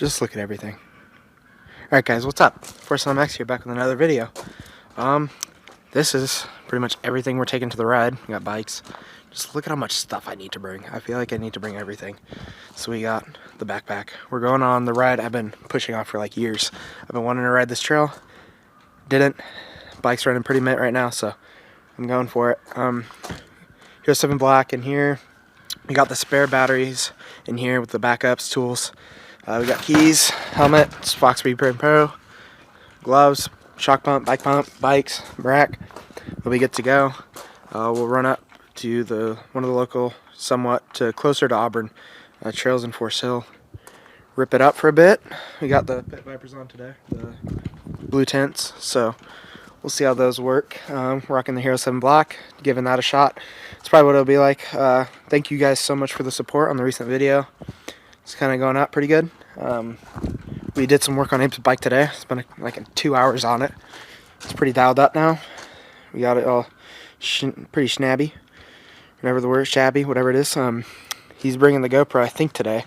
Just look at everything. Alright guys, what's up? Force Max here, back with another video. This is pretty much everything we're taking to the ride. We got bikes. Just look at how much stuff I need to bring. I feel like I need to bring everything. So we got the backpack. We're going on the ride I've been pushing off for like years. I've been wanting to ride this trail. Didn't. Bike's running pretty mint right now, so I'm going for it. Here's 7 black in here. We got the spare batteries in here with the backups, tools. We got keys, helmet, Foxby Pro, gloves, shock pump, bikes, brack. We'll be good to go. We'll run up to one of the local, somewhat to closer to Auburn trails in Forest Hill. Rip it up for a bit. We got the Pit Vipers on today, the blue tents, so we'll see how those work. Rocking the Hero 7 Black, giving that a shot. It's probably what it'll be like. Thank you guys so much for the support on the recent video. It's kind of going out pretty good. We did some work on Abe's bike today. Spent like 2 hours on it. It's pretty dialed up now. We got it all pretty snabby, whatever the word, shabby, whatever it is. He's bringing the GoPro, I think, today.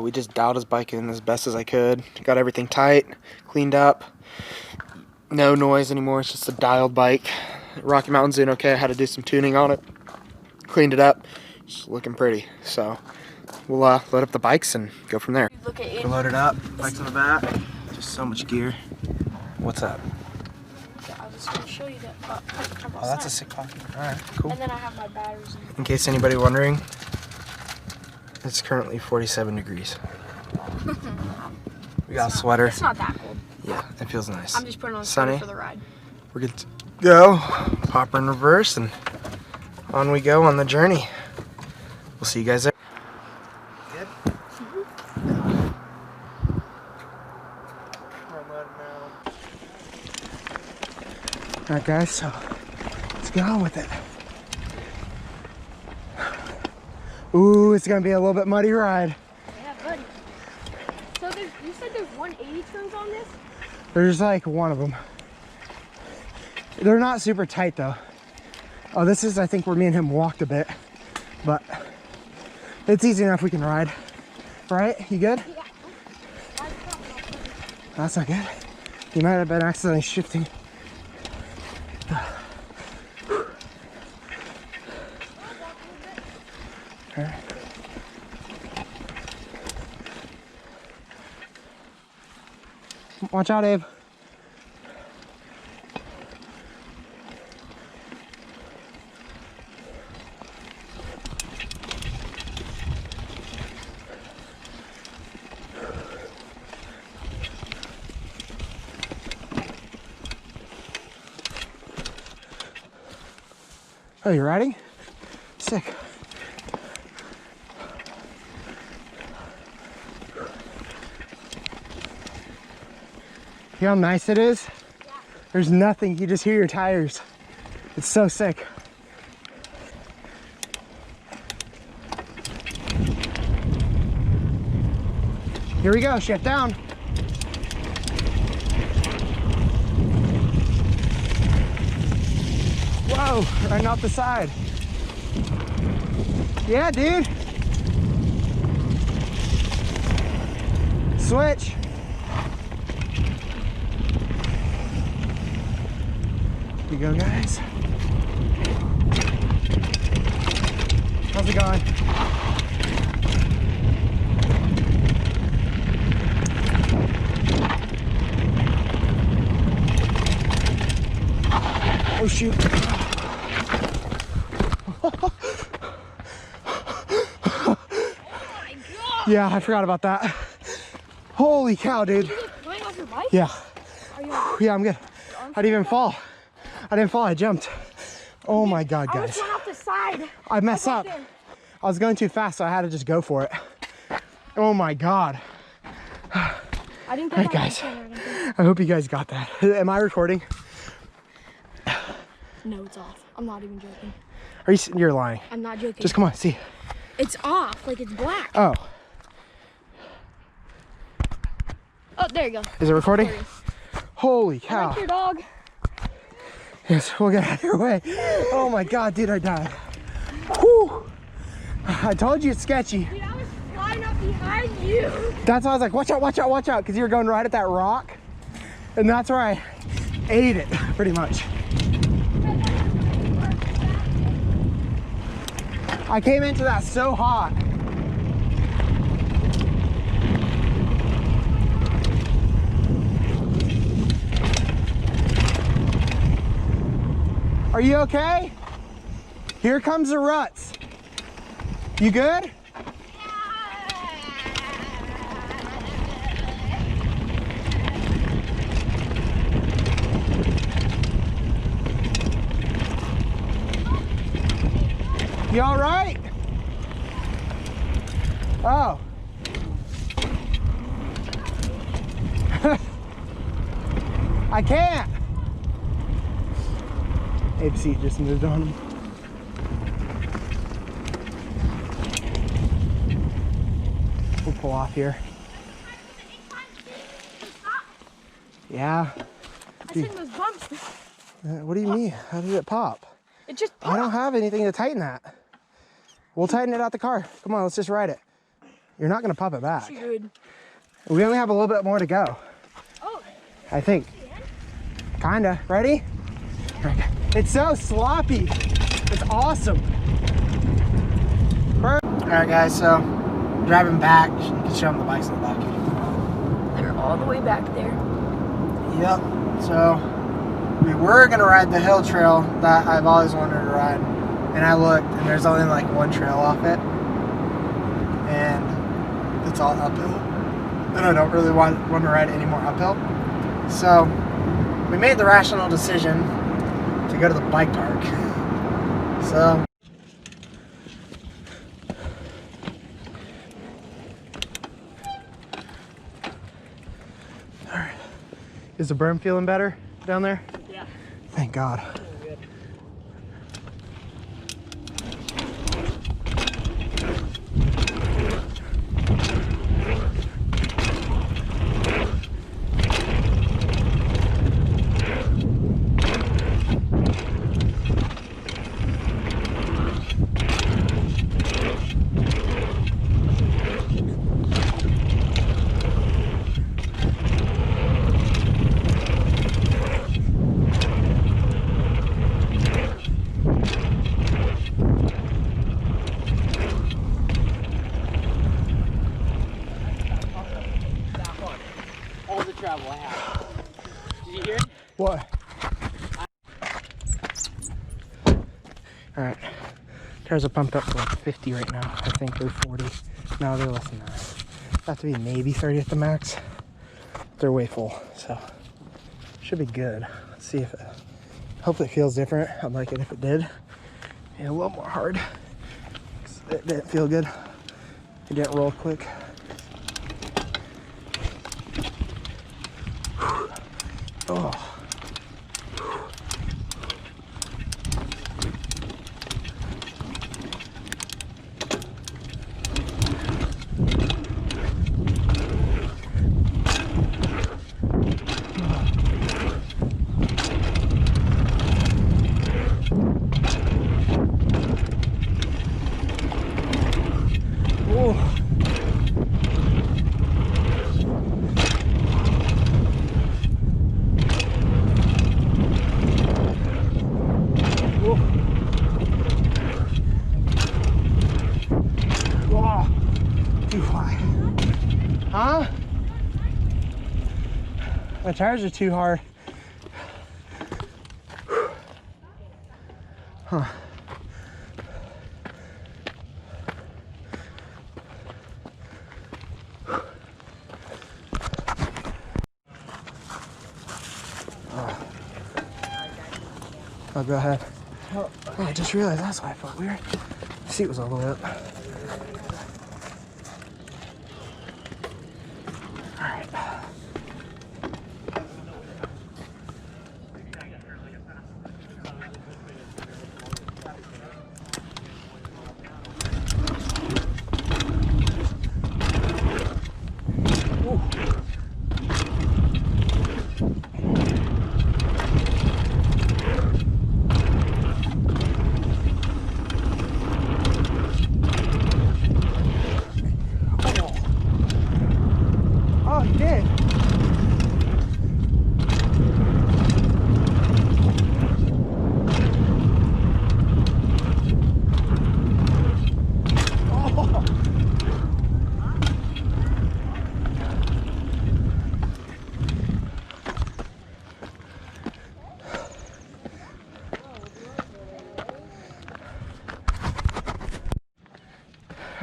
We just dialed his bike in as best as I could. Got everything tight, cleaned up. No noise anymore. It's just a dialed bike. Rocky Mountain's doing okay. I had to do some tuning on it. Cleaned it up. Just looking pretty. So we'll load up the bikes and go from there. We're loaded up. Bikes on the back. Just so much gear. What's up? I was going to show you that. Oh, that's a sick pocket. Alright, cool. And then I have my batteries in case anybody wondering, it's currently 47 degrees. We got a sweater. It's not that cold. Yeah, it feels nice. I'm just putting on a sunny for the ride. We're good to go. Pop her in reverse and on we go on the journey. We'll see you guys there. Good? Alright guys, so let's get on with it. Ooh, it's gonna be a little bit muddy ride. Yeah, buddy. So you said there's 180 turns on this? There's like one of them. They're not super tight though. Oh, this is, I think, where me and him walked a bit, but it's easy enough we can ride. Right? You good? Yeah. That's not good. You might have been accidentally shifting. All right. Watch out, Abe. Oh, you're riding? Sick. You know how nice it is? Yeah. There's nothing, you just hear your tires. It's so sick. Here we go, shift down. Whoa, right off the side. Yeah, dude. Switch. Here you go, guys. How's it going? Oh, shoot. Yeah, I forgot about that. Holy cow, dude. Going off your bike? Yeah. Are you Yeah, I'm good. I didn't even fall. I didn't fall, I jumped. Oh my God, I was guys. going off the side. I messed up. I was going too fast, so I had to just go for it. Oh my God. I didn't All right, guys. I hope you guys got that. Am I recording? No, it's off. I'm not even joking. You're lying. I'm not joking. Just come on, see. It's off, like it's black. Oh. Oh, there you go. Is it recording? Holy I cow. like your dog. Yes, we'll get out of your way. Oh my God, dude, I died. Whew. I told you it's sketchy. Dude, I was flying I not behind you? That's why I was like, watch out, watch out, watch out, because you were going right at that rock. And that's where I ate it, pretty much. I came into that so hot. Are you okay? Here comes the ruts. You good? You all right? Oh. I can't. Abe's seat just moved on him. We'll pull off here. Yeah. I said those bumps. What do you mean? How did it pop? It just popped. I don't have anything to tighten that. We'll tighten it out the car. Come on, let's just ride it. You're not gonna pop it back. Good. We only have a little bit more to go. Oh. I think. Kinda. Ready? Okay. It's so sloppy. It's awesome. Alright guys, so driving back. You can show them the bikes in the back. They're all the way back there. Yep. So we were gonna ride the hill trail that I've always wanted to ride. And I looked and there's only like one trail off it. And it's all uphill. And I don't really want to ride any more uphill. So we made the rational decision to go to the bike park. So all right. Is the berm feeling better down there? Yeah. Thank God. Travel I have. Did you hear it? What? Alright. Tires are pumped up to like 50 right now. I think they're 40. No, they're less than that. Have to be maybe 30 at the max. They're way full, so should be good. Let's see if it, hopefully it feels different. I'd like it if it did. And a little more hard. It didn't feel good. It didn't roll quick. Oh. Huh? My tires are too hard. Huh. Oh, go ahead. Oh, I just realized that's why I felt weird. The seat was all the way up.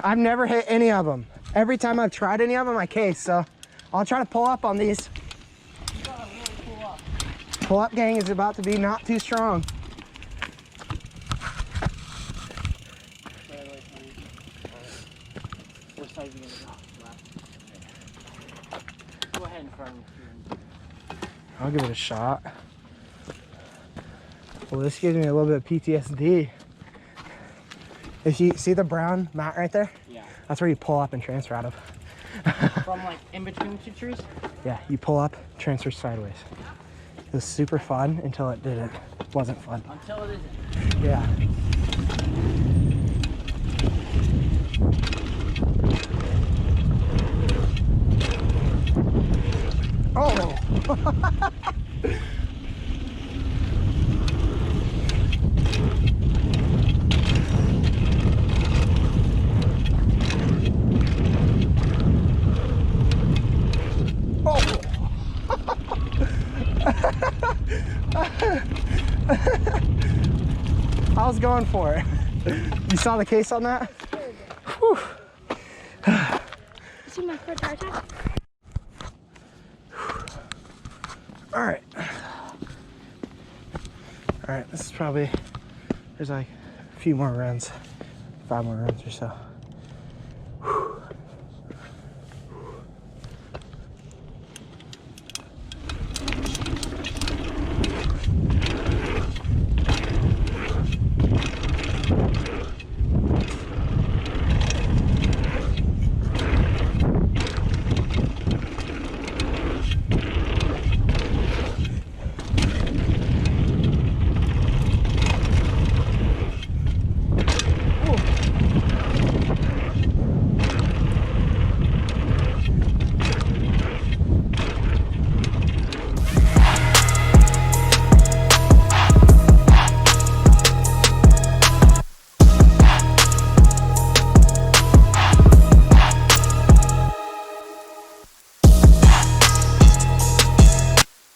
I've never hit any of them. Every time I've tried any of them, I case. So I'll try to pull up on these. You gotta really pull up. Pull up gang is about to be not too strong. What side are you gonna go? Left. Go ahead in front of me. I'll give it a shot. Well, this gives me a little bit of PTSD. If you see the brown mat right there, Yeah. that's where you pull up and transfer out of. From like in between the two trees? Yeah, you pull up, transfer sideways. It was super fun until it didn't. It wasn't fun. Until it isn't. Yeah. Oh! I was going for it. You saw the case on that? Whew. You see my front tire tap? All right. All right, this is probably, there's like a few more runs, 5 more runs or so.